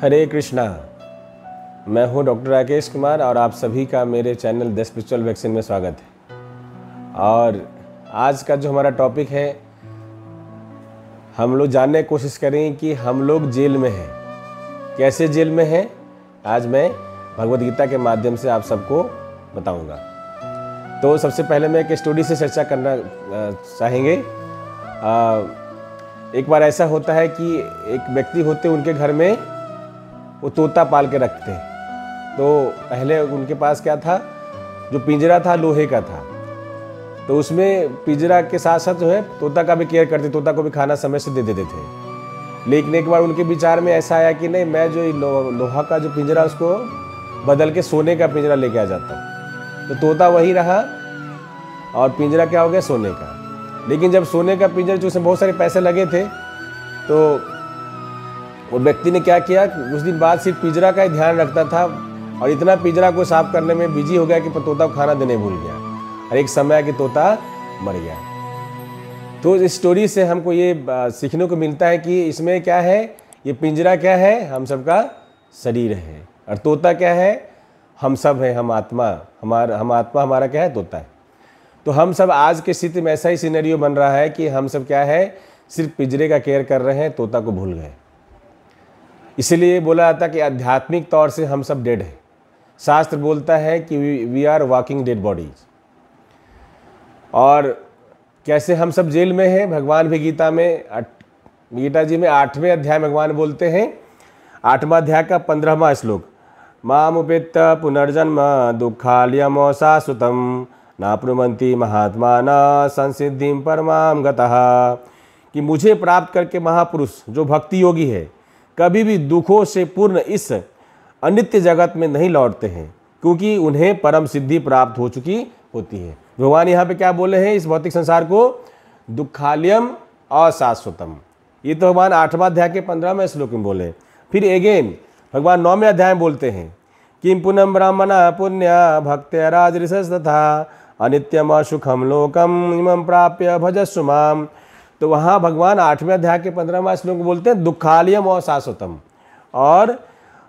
हरे कृष्णा। मैं हूं डॉक्टर राकेश कुमार और आप सभी का मेरे चैनल द स्पिरिचुअल वैक्सीन में स्वागत है। और आज का जो हमारा टॉपिक है, हम लोग जानने की कोशिश करें कि हम लोग जेल में हैं। कैसे जेल में हैं, आज मैं भगवद गीता के माध्यम से आप सबको बताऊंगा। तो सबसे पहले मैं एक स्टोरी से चर्चा करना चाहेंगे। एक बार ऐसा होता है कि एक व्यक्ति होते, उनके घर में वो तोता पाल के रखते हैं। तो पहले उनके पास क्या था, जो पिंजरा था लोहे का था, तो उसमें पिंजरा के साथ साथ जो है तोता का भी केयर करते, तोता को भी खाना समय से दे देते थे। लेकिन एक बार उनके विचार में ऐसा आया कि नहीं, मैं जो लोहा का जो पिंजरा उसको बदल के सोने का पिंजरा लेके आ जाता हूँ। तो तोता वही रहा और पिंजरा क्या हो गया, सोने का। लेकिन जब सोने का पिंजरा, जो उसमें बहुत सारे पैसे लगे थे, तो वो व्यक्ति ने क्या किया, कुछ दिन बाद सिर्फ पिंजरा का ही ध्यान रखता था और इतना पिंजरा को साफ करने में बिजी हो गया कि तोता को खाना देने भूल गया और एक समय कि तोता मर गया। तो इस स्टोरी से हमको ये सीखने को मिलता है कि इसमें क्या है, ये पिंजरा क्या है, हम सबका शरीर है, और तोता क्या है, हम सब हैं, हम आत्मा, हमारा क्या है, तोता है। तो हम सब आज की स्थिति में ऐसा ही सिनेरियो बन रहा है कि हम सब क्या है, सिर्फ पिंजरे का केयर कर रहे हैं, तोता को भूल गए। इसीलिए बोला जाता कि आध्यात्मिक तौर से हम सब डेड हैं। शास्त्र बोलता है कि we are walking dead bodies. और कैसे हम सब जेल में हैं, भगवान भी गीता जी में 8वें अध्याय में भगवान बोलते हैं, 8वां अध्याय का 15वां श्लोक, माम उपेत्य पुनर्जन्म दुःखालयम शाश्वतम नाप्नुवन्ति महात्मानः संसिद्धिं परमां गतः। कि मुझे प्राप्त करके महापुरुष जो भक्ति योगी है कभी भी दुखों से पूर्ण इस अनित्य जगत में नहीं लौटते हैं, क्योंकि उन्हें परम सिद्धि प्राप्त हो चुकी होती है। भगवान यहाँ पे क्या बोले हैं, इस भौतिक संसार को दुःखालयम अशाश्वतम। ये तो भगवान 8वां अध्याय के 15वें श्लोक में बोले। फिर अगेन भगवान 9वें अध्याय में बोलते हैं, किम पुनः ब्राह्मणा पुण्य भक्त्याराजऋषस्तथा अनित्यम सुखम लोकम इमं प्राप्य भजस्व माम। तो वहाँ भगवान 8वें अध्याय के 15वां श्लोक बोलते हैं दुःखालयम और शाश्वतम, और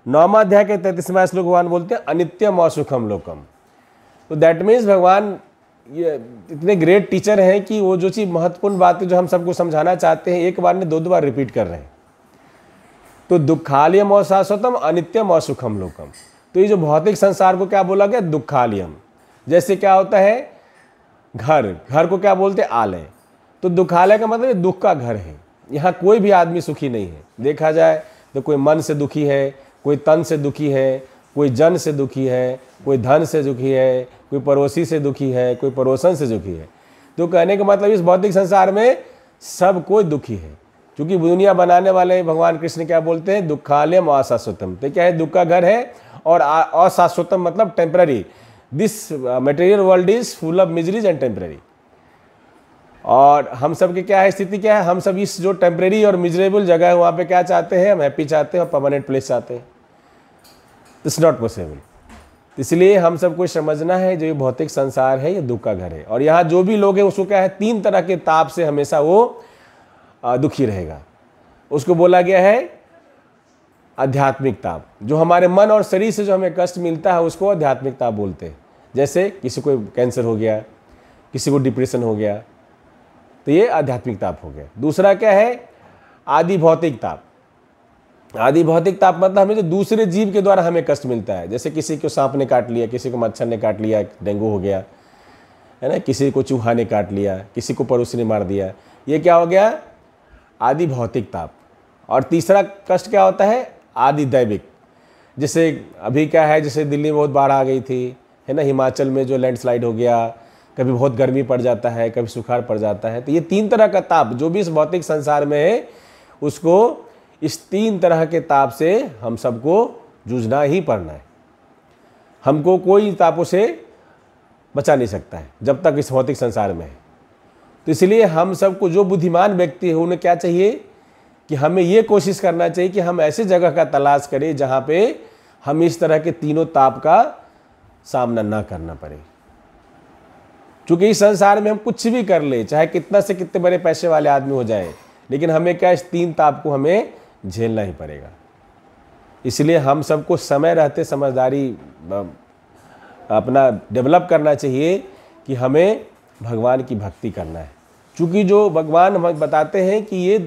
9वां अध्याय के 33वां श्लोक भगवान बोलते हैं अनित्यम और सुखम लोकम। तो दैट मीन्स भगवान ये इतने ग्रेट टीचर हैं कि वो जो चीज़ महत्वपूर्ण बातें जो हम सबको समझाना चाहते हैं, एक बार ने दो बार रिपीट कर रहे हैं। तो दुःखालयम और शाश्वतम, अनित्यम और सुखम लोकम। तो ये जो भौतिक संसार को क्या बोला गया, दुःखालयम। जैसे क्या होता है, घर को क्या बोलते हैं, आलय। तो दुःखालय का मतलब दुख का घर है। यहाँ कोई भी आदमी सुखी नहीं है। देखा जाए तो कोई मन से दुखी है, कोई तन से दुखी है, कोई जन से दुखी है, कोई धन से दुखी है, कोई पड़ोसी से दुखी है, कोई पड़ोसन से दुखी है। तो कहने का मतलब इस भौतिक संसार में सब कोई दुखी है, क्योंकि दुनिया बनाने वाले भगवान कृष्ण क्या बोलते हैं, दुःखालयम अशाश्वतम। तो क्या है, दुख का घर है, और अशाश्वतम मतलब temporary. This material world is full of miseries and temporary. और हम सब की क्या है, स्थिति क्या है, हम सब इस जो टेम्परेरी और मिजरेबल जगह है वहाँ पे क्या चाहते हैं, हम हैप्पी चाहते हैं और परमानेंट प्लेस चाहते हैं। It's not possible. इसलिए हम सबको समझना है, जो ये भौतिक संसार है ये दुख का घर है, और यहाँ जो भी लोग हैं उसको क्या है, 3 तरह के ताप से हमेशा वो दुखी रहेगा। उसको बोला गया है आध्यात्मिक ताप। जो हमारे मन और शरीर से जो हमें कष्ट मिलता है उसको आध्यात्मिक ताप बोलते हैं। जैसे किसी को कैंसर हो गया, किसी को डिप्रेशन हो गया, तो ये आध्यात्मिक ताप हो गया। दूसरा क्या है, आदि भौतिक ताप। आदि भौतिक ताप मतलब हमें जो दूसरे जीव के द्वारा हमें कष्ट मिलता है। जैसे किसी को सांप ने काट लिया, किसी को मच्छर ने काट लिया, डेंगू हो गया है ना, किसी को चूहा ने काट लिया, किसी को पड़ोसी ने मार दिया, ये क्या हो गया, आदि भौतिक ताप। और तीसरा कष्ट क्या होता है, आदि दैविक। जैसे अभी क्या है, जैसे दिल्ली में बहुत बाढ़ आ गई थी, है ना, हिमाचल में जो लैंडस्लाइड हो गया, कभी बहुत गर्मी पड़ जाता है, कभी सुखाड़ पड़ जाता है। तो ये 3 तरह का ताप जो भी इस भौतिक संसार में है, उसको इस 3 तरह के ताप से हम सबको जूझना ही पड़ना है। हमको कोई तापों से बचा नहीं सकता है जब तक इस भौतिक संसार में है। तो इसलिए हम सबको, जो बुद्धिमान व्यक्ति है, उन्हें क्या चाहिए कि हमें ये कोशिश करना चाहिए कि हम ऐसी जगह का तलाश करें जहाँ पे हम इस तरह के तीनों ताप का सामना ना करना पड़े। क्योंकि इस संसार में हम कुछ भी कर ले, चाहे कितना से कितने बड़े पैसे वाले आदमी हो जाए, लेकिन हमें क्या, इस 3 ताप को हमें झेलना ही पड़ेगा। इसलिए हम सबको समय रहते समझदारी अपना डेवलप करना चाहिए कि हमें भगवान की भक्ति करना है। क्योंकि जो भगवान हम बताते हैं कि ये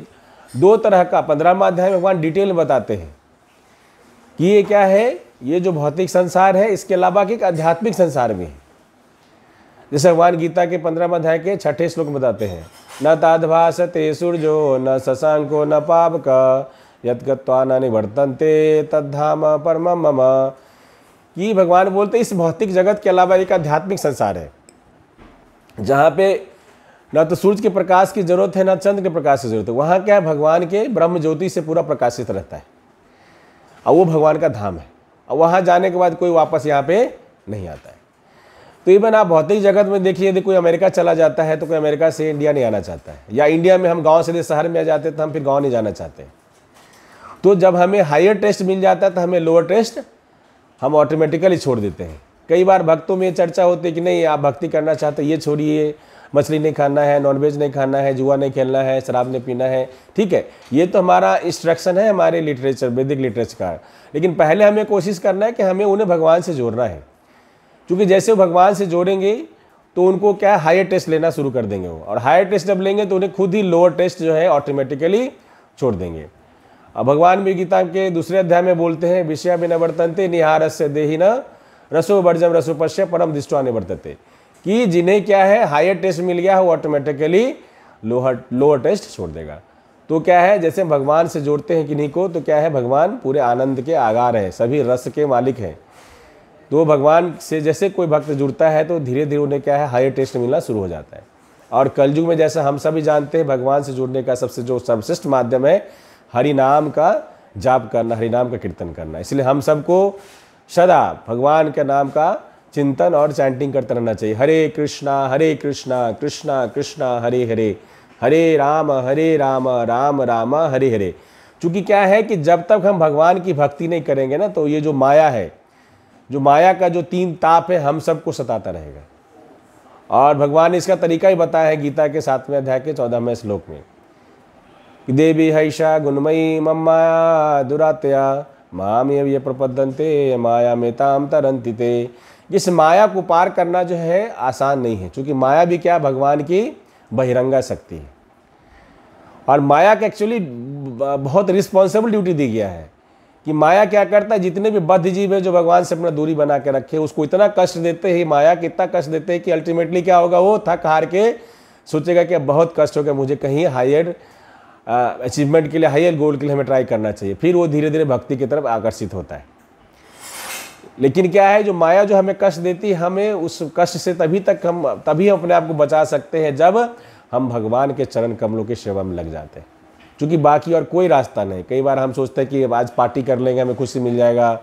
दो तरह का 15वां अध्याय में भगवान डिटेल में बताते हैं कि ये क्या है, ये जो भौतिक संसार है इसके अलावा एक आध्यात्मिक संसार भी है। जैसे भगवान गीता के 15वें अध्याय के 6ठे श्लोक में बताते हैं, न तादभासते सूर्यो न शशांको न पावक यत् गत्वा न निवर्तन्ते तद्धाम परमं मम। कि भगवान बोलते इस भौतिक जगत के अलावा एक आध्यात्मिक संसार है जहाँ पे न तो सूर्य के प्रकाश की जरूरत है न चंद्र के प्रकाश की जरूरत है। वहाँ क्या है, भगवान के ब्रह्म ज्योति से पूरा प्रकाशित रहता है और वो भगवान का धाम है। और वहाँ जाने के बाद कोई वापस यहाँ पे नहीं आता है। तो इवन आप भौतिक जगत में देखिए, यदि कोई अमेरिका चला जाता है तो कोई अमेरिका से इंडिया नहीं आना चाहता है, या इंडिया में हम गाँव से शहर में आ जाते तो हम फिर गाँव नहीं जाना चाहते। तो जब हमें हायर टेस्ट मिल जाता है तो हमें लोअर टेस्ट हम ऑटोमेटिकली छोड़ देते हैं। कई बार भक्तों में चर्चा होती है कि नहीं आप भक्ति करना चाहते ये छोड़िए, मछली नहीं खाना है, नॉनवेज नहीं खाना है, जुआ नहीं खेलना है, शराब नहीं पीना है। ठीक है, ये तो हमारा इंस्ट्रक्शन है हमारे लिटरेचर, वैदिक लिटरेचर का। लेकिन पहले हमें कोशिश करना है कि हमें उन्हें भगवान से जोड़ना है। क्योंकि जैसे वो भगवान से जोड़ेंगे तो उनको क्या हायर टेस्ट लेना शुरू कर देंगे वो, और हायर टेस्ट जब लेंगे तो उन्हें खुद ही लोअर टेस्ट जो है ऑटोमेटिकली छोड़ देंगे। अब भगवान भी गीता के दूसरे अध्याय में बोलते हैं, विषया विनवर्तन्ते निहारस्य देहिन रसो वर्जम रसो पश्य परम दृष्ट्वा निवर्तते। कि जिन्हें क्या है हायर टेस्ट मिल गया है वो ऑटोमेटिकली लोअर टेस्ट छोड़ देगा। तो क्या है, जैसे भगवान से जोड़ते हैं किन्हीं को तो क्या है, भगवान पूरे आनंद के आगार है, सभी रस के मालिक हैं। तो भगवान से जैसे कोई भक्त जुड़ता है तो धीरे धीरे उन्हें क्या है हायर टेस्ट मिलना शुरू हो जाता है। और कलयुग में जैसा हम सभी जानते हैं भगवान से जुड़ने का सबसे जो सर्वश्रेष्ठ माध्यम है हरि नाम का जाप करना, हरि नाम का कीर्तन करना। इसलिए हम सबको सदा भगवान के नाम का चिंतन और चैंटिंग करते रहना चाहिए। हरे कृष्णा कृष्णा कृष्णा हरे हरे, हरे राम राम राम हरे हरे। चूँकि क्या है कि जब तक हम भगवान की भक्ति नहीं करेंगे ना तो ये जो माया है, जो माया का जो 3 ताप है हम सबको सताता रहेगा। और भगवान ने इसका तरीका ही बताया है गीता के 7वें अध्याय के 14वें श्लोक में, देवी हैषा गुणमयी मम माया दुरात्या माम ये प्रपद्यन्ते माया में ताम तरन्ति ते। इस माया को पार करना जो है आसान नहीं है, क्योंकि माया भी क्या भगवान की बहिरंगा शक्ति है। और माया का एक्चुअली बहुत रिस्पॉन्सिबल ड्यूटी दी गया है कि माया क्या करता है, जितने भी बद्ध जीव है जो भगवान से अपना दूरी बना के रखे उसको इतना कष्ट देते हैं, माया के इतना कष्ट देते हैं कि अल्टीमेटली क्या होगा, वो थक हार के सोचेगा कि अब बहुत कष्ट हो गया, मुझे कहीं हायर अचीवमेंट के लिए, हायर गोल के लिए हमें ट्राई करना चाहिए। फिर वो धीरे धीरे भक्ति की तरफ आकर्षित होता है। लेकिन क्या है, जो माया जो हमें कष्ट देती है, हमें उस कष्ट से तभी अपने आप को बचा सकते हैं जब हम भगवान के चरण कमलों की सेवा में लग जाते हैं। क्योंकि बाकी और कोई रास्ता नहीं। कई बार हम सोचते हैं कि आज पार्टी कर लेंगे हमें खुशी मिल जाएगा,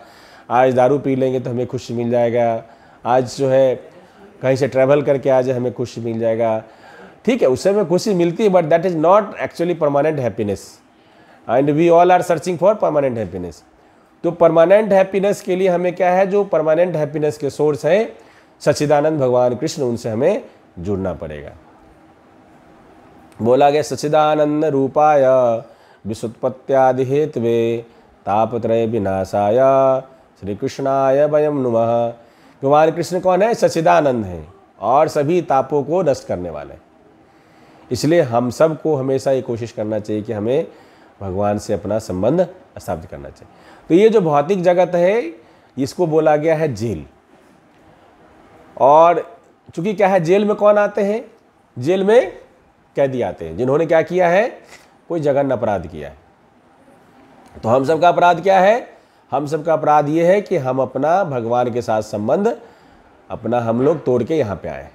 आज दारू पी लेंगे तो हमें खुशी मिल जाएगा, आज जो है कहीं से ट्रैवल करके आज हमें खुशी मिल जाएगा। ठीक है, उससे हमें खुशी मिलती है, but that is not actually permanent happiness, and we all are searching for permanent happiness. तो परमानेंट हैप्पीनेस के लिए हमें क्या है, जो परमानेंट हैप्पीनेस के सोर्स हैं सच्चिदानंद भगवान कृष्ण, उनसे हमें जुड़ना पड़ेगा। बोला गया सच्चिदानंद रूपाय विश्वोत्पत्त्यादि हेतवे तापत्रय विनाशाय श्री कृष्णाय वयम नुमः। भगवान कृष्ण कौन है, सच्चिदानंद है और सभी तापों को नष्ट करने वाले। इसलिए हम सब को हमेशा ये कोशिश करना चाहिए कि हमें भगवान से अपना संबंध स्थापित करना चाहिए। तो ये जो भौतिक जगत है इसको बोला गया है जेल। और चूंकि क्या है, जेल में कौन आते हैं, जेल में कैदी आते हैं जिन्होंने क्या किया है, कोई जघन्य अपराध किया है। तो हम सब का अपराध क्या है, हम सब का अपराध ये है कि हम अपना भगवान के साथ संबंध अपना हम लोग तोड़ के यहाँ पे आए।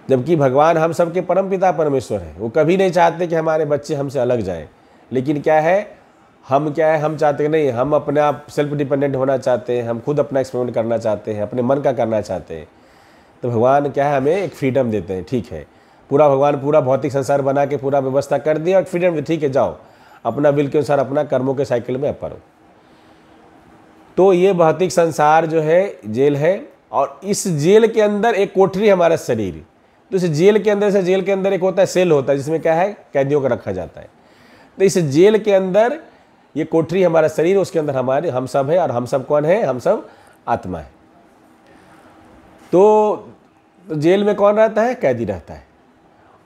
जबकि भगवान हम सब के परम पिता परमेश्वर हैं, वो कभी नहीं चाहते कि हमारे बच्चे हमसे अलग जाएं। लेकिन क्या है, हम चाहते नहीं, हम अपने आप सेल्फ डिपेंडेंट होना चाहते हैं, हम खुद अपना एक्सपेरिमेंट करना चाहते हैं, अपने मन का करना चाहते हैं। तो भगवान क्या है, हमें एक फ्रीडम देते हैं। ठीक है, भगवान पूरा भौतिक संसार बना के पूरा व्यवस्था कर दिया और फ्रीडम, ठीक है जाओ अपना विल के अनुसार अपना कर्मों के साइकिल में अपरो। तो ये भौतिक संसार जो है जेल है, और इस जेल के अंदर एक कोठरी हमारा शरीर। तो इस जेल के अंदर जेल के अंदर एक होता है सेल होता है जिसमें क्या है, कैदियों को रखा जाता है। तो इस जेल के अंदर ये कोठरी हमारा शरीर, उसके अंदर हमारे हम सब है, और हम सब कौन है? हम सब आत्मा है। तो जेल में कौन रहता है? कैदी रहता है।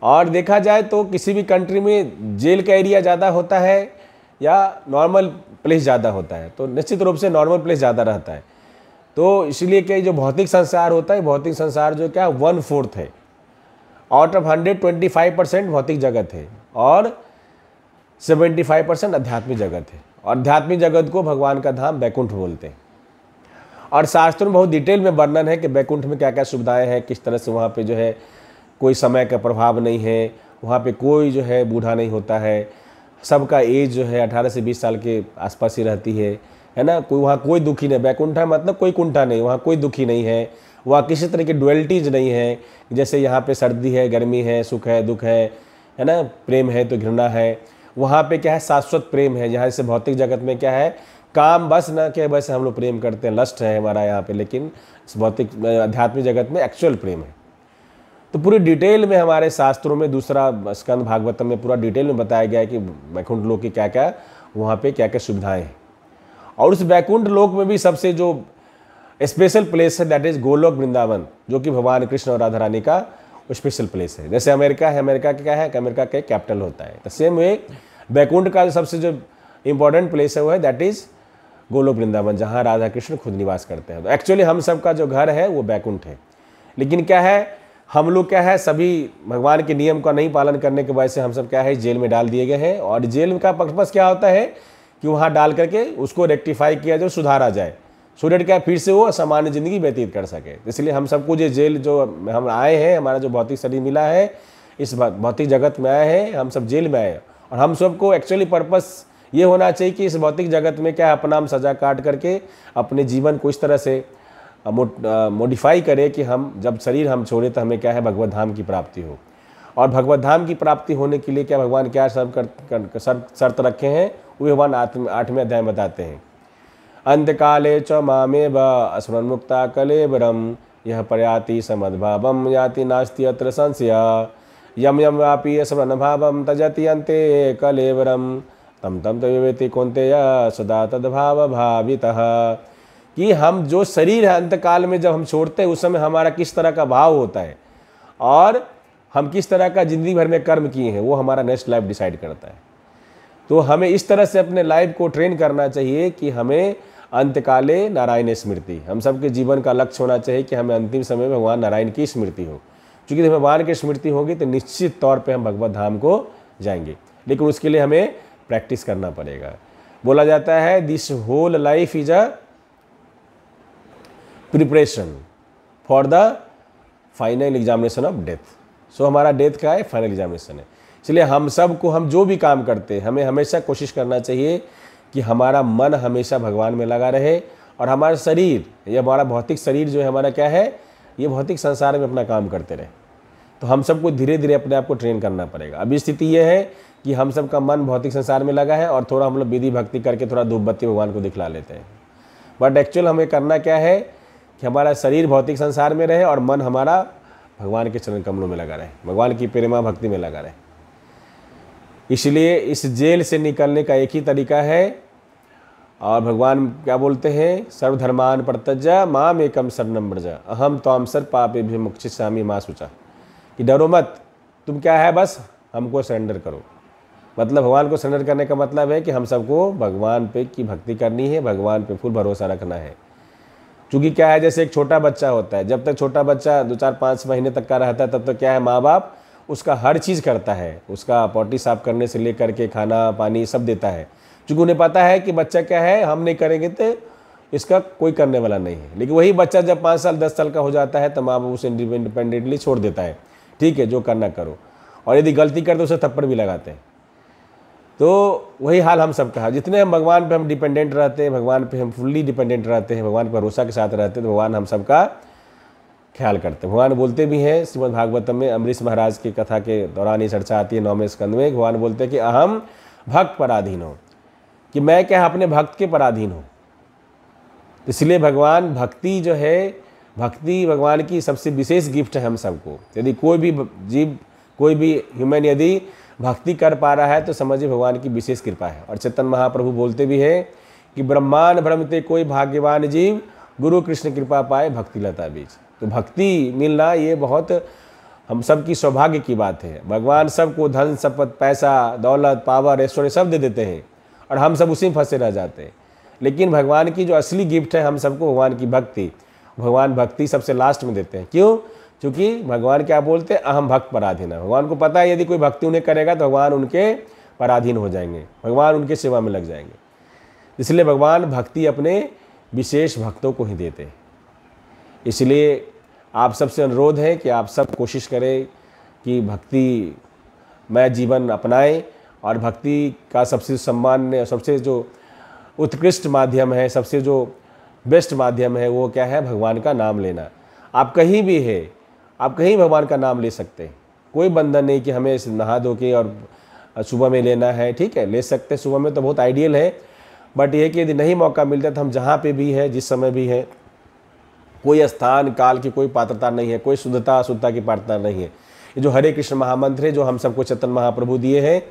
और देखा जाए तो किसी भी कंट्री में जेल का एरिया ज़्यादा होता है या नॉर्मल प्लेस ज़्यादा होता है? तो निश्चित रूप से नॉर्मल प्लेस ज़्यादा रहता है। तो इसलिए क्या जो भौतिक संसार होता है, भौतिक संसार जो क्या 1/4 है, आउट ऑफ 125% भौतिक जगत है और 75% आध्यात्मिक जगत है। और आध्यात्मिक जगत को भगवान का धाम बैकुंठ बोलते हैं। और शास्त्रों में बहुत डिटेल में वर्णन है कि बैकुंठ में क्या क्या सुविधाएं हैं, किस तरह से वहाँ पे जो है कोई समय का प्रभाव नहीं है, वहाँ पे कोई जो है बूढ़ा नहीं होता है, सबका एज जो है 18 से 20 साल के आसपास ही रहती है ना। कोई वहाँ कोई दुखी नहीं, बैकुंठ है मतलब कोई कुंठा नहीं, वहाँ कोई दुखी नहीं है, वहाँ किसी तरह की डुअलिटीज नहीं है। जैसे यहाँ पे सर्दी है, गर्मी है, सुख है, दुख है ना, प्रेम है तो घृणा है। वहाँ पे क्या है? शाश्वत प्रेम है। जहाँ से भौतिक जगत में क्या है? काम बस ना कि वैसे हम लोग प्रेम करते हैं, लस्ट है हमारा यहाँ पे, लेकिन इस भौतिक आध्यात्मिक जगत में एक्चुअल प्रेम है। तो पूरी डिटेल में हमारे शास्त्रों में दूसरा स्कंद भागवतम में पूरा डिटेल में बताया गया है कि वैकुंठ लोक की क्या क्या वहाँ पे क्या क्या सुविधाएं हैं। और उस वैकुंठ लोक में भी सबसे जो स्पेशल प्लेस है दैट इज गोलोक वृंदावन, जो कि भगवान कृष्ण और राधा रानी का स्पेशल प्लेस है। जैसे अमेरिका है, अमेरिका का क्या है? अमेरिका का कैपिटल होता है। तो सेम वे वैकुंठ का सबसे जो इम्पोर्टेंट प्लेस है वो है दैट इज गोलोक वृंदावन, जहाँ राधा कृष्ण खुद निवास करते हैं। तो एक्चुअली हम सब का जो घर है वो बैकुंठ है। लेकिन क्या है, हम लोग क्या है, सभी भगवान के नियम का नहीं पालन करने की वजह से हम सब क्या है, जेल में डाल दिए गए हैं। और जेल का पर्पस क्या होता है कि वहाँ डाल करके उसको रेक्टिफाई किया जाए, सुधारा जाए, सो डेट क्या फिर से वो सामान्य ज़िंदगी व्यतीत कर सके। इसलिए हम सबको जो जेल जो हम आए हैं, हमारा जो भौतिक शरीर मिला है, इस भौतिक जगत में आए हैं, हम सब जेल में आए। और हम सबको एक्चुअली पर्पस ये होना चाहिए कि इस भौतिक जगत में क्या अपना हम सजा काट करके अपने जीवन को इस तरह से मॉडिफाई करें कि हम जब शरीर हम छोड़े तो हमें क्या है, भगवत धाम की प्राप्ति हो। और भगवत धाम की प्राप्ति होने के लिए क्या भगवान क्या शर्त रखे हैं, वो भगवान 8वें अध्याय में बताते हैं। अंतकाले च मामेव अस्मन्मुक्ता कलेवरम यह प्रयाति समद्भावम याति नास्ति अत्र संशय यम यम व्यापी स्मरणभावम तजति अन्ते कलेवरम तम तम तवेति कौन्तेय सदा तद्भाव भावितः। कि हम जो शरीर है अंतकाल में जब हम छोड़ते हैं उस समय हमारा किस तरह का भाव होता है और हम किस तरह का जिंदगी भर में कर्म किए हैं, वो हमारा नेक्स्ट लाइफ डिसाइड करता है। तो हमें इस तरह से अपने लाइफ को ट्रेन करना चाहिए कि हमें अंतकाले नारायण स्मृति, हम सबके जीवन का लक्ष्य होना चाहिए कि हमें अंतिम समय में भगवान नारायण की स्मृति हो। क्योंकि भगवान की स्मृति होगी तो निश्चित तौर पे हम भगवत धाम को जाएंगे, लेकिन उसके लिए हमें प्रैक्टिस करना पड़ेगा। बोला जाता है this whole life is a preparation for the final examination of death. So हमारा डेथ का है फाइनल एग्जामिनेशन है। इसलिए हम सब को, हम जो भी काम करते हैं, हमें हमेशा कोशिश करना चाहिए कि हमारा मन हमेशा भगवान में लगा रहे और हमारा शरीर, ये हमारा भौतिक शरीर जो है हमारा क्या है, ये भौतिक संसार में अपना काम करते रहे। तो हम सबको धीरे धीरे अपने आप को ट्रेन करना पड़ेगा। अभी स्थिति ये है कि हम सब का मन भौतिक संसार में लगा है और थोड़ा हम लोग विधि भक्ति करके थोड़ा धूप बत्ती भगवान को दिखला लेते हैं। बट एक्चुअल हमें करना क्या है कि हमारा शरीर भौतिक संसार में रहे और मन हमारा भगवान के चरण कमलों में लगा रहे, भगवान की प्रेमा भक्ति में लगा रहे। इसलिए इस जेल से निकलने का एक ही तरीका है, और भगवान क्या बोलते हैं, सर्वधर्मान परित्यज्य माम एकम शरणं व्रज अहम त्वां सर्व पापेभ्यो मोक्षयिष्यामि मा शुचः। कि डरो मत, तुम क्या है, बस हमको सरेंडर करो। मतलब भगवान को सरेंडर करने का मतलब है कि हम सबको भगवान पे की भक्ति करनी है, भगवान पे फुल भरोसा रखना है। क्योंकि क्या है, जैसे एक छोटा बच्चा होता है, जब तक छोटा बच्चा 2-4-5 महीने तक का रहता है तब तक क्या है, माँ बाप उसका हर चीज़ करता है, उसका पॉटी साफ करने से लेकर के खाना पानी सब देता है। क्योंकि उन्हें पता है कि बच्चा क्या है, हम नहीं करेंगे तो इसका कोई करने वाला नहीं है। लेकिन वही बच्चा जब 5 साल 10 साल का हो जाता है तो माँ बाप उसे इंडिपेंडेंटली छोड़ देता है, ठीक है जो करना करो, और यदि गलती कर तो उसे थप्पड़ भी लगाते हैं। तो वही हाल हम सब का है। जितने हम भगवान पे हम डिपेंडेंट रहते हैं, भगवान पे हम फुल्ली डिपेंडेंट रहते हैं, भगवान पर भरोसा के साथ रहते हैं, तो भगवान हम सब का ख्याल करते हैं। भगवान बोलते भी हैं श्रीमद् भागवतम में, अमरीश महाराज की कथा के दौरान ये चर्चा आती है 9वें स्कंद में। भगवान बोलते हैं कि अहम भक्त पराधीन हो, कि मैं क्या अपने भक्त के पराधीन हूँ। इसलिए भगवान भक्ति जो है, भक्ति भगवान की सबसे विशेष गिफ्ट है हम सबको। यदि कोई भी जीव, कोई भी ह्यूमन यदि भक्ति कर पा रहा है तो समझिए भगवान की विशेष कृपा है। और चैतन्य महाप्रभु बोलते भी हैं कि ब्रह्मांड भ्रमते कोई भाग्यवान जीव, गुरु कृष्ण कृपा पाए भक्ति लता बीज। तो भक्ति मिलना ये बहुत हम सब की सौभाग्य की बात है। भगवान सबको धन संपत्ति पैसा दौलत पावर ऐश्वर्य सब दे देते हैं और हम सब उसी में फंसे रह जाते हैं। लेकिन भगवान की जो असली गिफ्ट है हम सबको, भगवान की भक्ति, भगवान भक्ति सबसे लास्ट में देते हैं। क्यों? क्योंकि भगवान क्या बोलते हैं, अहम भक्त पराधीन है। भगवान को पता है यदि कोई भक्ति उन्हें करेगा तो भगवान उनके पराधीन हो जाएंगे, भगवान उनके सेवा में लग जाएंगे। इसलिए भगवान भक्ति अपने विशेष भक्तों को ही देते हैं। इसलिए आप सबसे अनुरोध है कि आप सब कोशिश करें कि भक्ति में जीवन अपनाएं। और भक्ति का सबसे सम्मान्य, सबसे जो उत्कृष्ट माध्यम है, सबसे जो बेस्ट माध्यम है वो क्या है, भगवान का नाम लेना। आप कहीं भी है, आप कहीं भगवान का नाम ले सकते हैं। कोई बंधन नहीं कि हमें नहा धो के और सुबह में लेना है, ठीक है, ले सकते हैं। सुबह में तो बहुत आइडियल है, बट ये कि यदि नहीं मौका मिलता तो हम जहाँ पे भी है, जिस समय भी है, कोई स्थान काल की कोई पात्रता नहीं है, कोई शुद्धता अशुद्धता की पात्रता नहीं है। ये जो हरे कृष्ण महामंत्र है जो हम सबको चैतन्य महाप्रभु दिए हैं,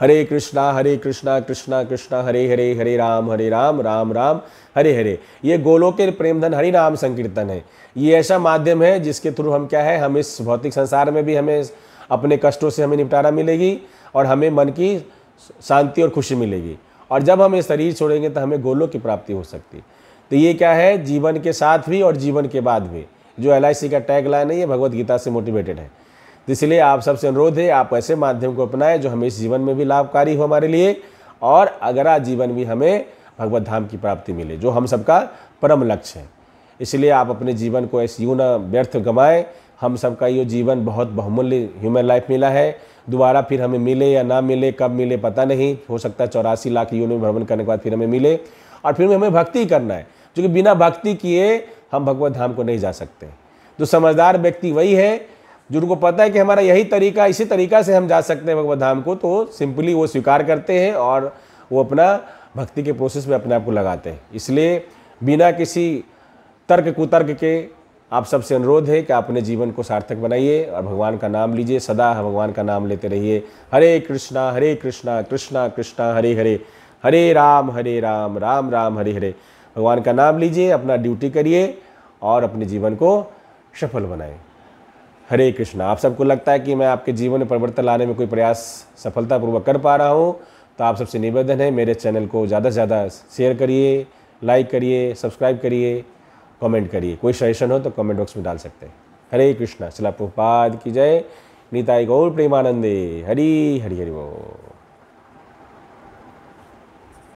हरे कृष्णा कृष्णा कृष्णा हरे हरे, हरे राम राम राम हरे हरे, ये गोलोके प्रेम धन हरि नाम संकीर्तन है। ये ऐसा माध्यम है जिसके थ्रू हम क्या है, हम इस भौतिक संसार में भी हमें अपने कष्टों से हमें निपटारा मिलेगी और हमें मन की शांति और खुशी मिलेगी। और जब हम ये शरीर छोड़ेंगे तो हमें गोलोक की प्राप्ति हो सकती है। तो ये क्या है, जीवन के साथ भी और जीवन के बाद भी। जो LIC का टैग लाइन है ये भगवत गीता से मोटिवेटेड है। इसलिए आप सबसे अनुरोध है आप ऐसे माध्यम को अपनाएं जो हमें इस जीवन में भी लाभकारी हो हमारे लिए, और अगला जीवन भी हमें भगवत धाम की प्राप्ति मिले, जो हम सबका परम लक्ष्य है। इसलिए आप अपने जीवन को ऐसे यूं न व्यर्थ गंवाएं। हम सबका ये जीवन बहुत बहुमूल्य ह्यूमन लाइफ मिला है, दोबारा फिर हमें मिले या ना मिले, कब मिले पता नहीं, हो सकता है 84 लाख योनि में भ्रमण करने के बाद फिर हमें मिले। और फिर हमें भक्ति करना है, क्योंकि बिना भक्ति किए हम भगवत धाम को नहीं जा सकते। जो समझदार व्यक्ति वही है जिनको पता है कि हमारा यही तरीका, इसी तरीका से हम जा सकते हैं भगवत धाम को, तो सिंपली वो स्वीकार करते हैं और वो अपना भक्ति के प्रोसेस में अपने आप को लगाते हैं। इसलिए बिना किसी तर्क कुतर्क के आप सबसे अनुरोध है कि आप अपने जीवन को सार्थक बनाइए और भगवान का नाम लीजिए, सदा भगवान का नाम लेते रहिए। हरे कृष्णा कृष्णा कृष्णा हरे हरे, हरे राम राम राम हरे हरे। भगवान का नाम लीजिए, अपना ड्यूटी करिए और अपने जीवन को सफल बनाएं। हरे कृष्णा। आप सबको लगता है कि मैं आपके जीवन में परिवर्तन लाने में कोई प्रयास सफलतापूर्वक कर पा रहा हूँ, तो आप सबसे निवेदन है मेरे चैनल को ज़्यादा से ज़्यादा शेयर करिए, लाइक करिए, सब्सक्राइब करिए, कमेंट करिए। कोई सजेशन हो तो कमेंट बॉक्स में डाल सकते हैं। हरे कृष्णा। श्रील प्रभुपाद की जय। निताई गौर प्रेमानंदे। हरि हरि हरि बोल।